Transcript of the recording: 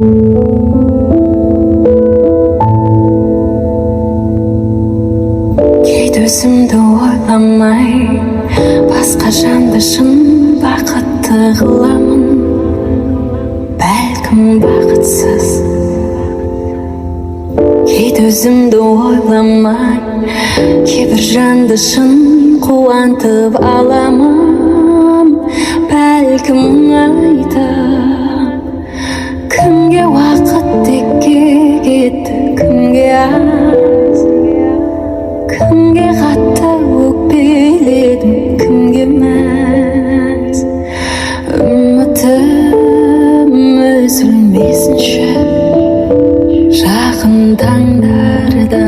кейде өзімді ойламай басқа жанды шын бақытты қыламын. Бәлкім бақытсыз. Кейде өзімді ойламай кейбір жанды шын қуантып аламын. Бәлкім айтып кімге уақыт текке кетті, кімге аз, кімге қатты өкпеледім, кімге мәз. Үмітім үзілмесінші жақын таңдарда.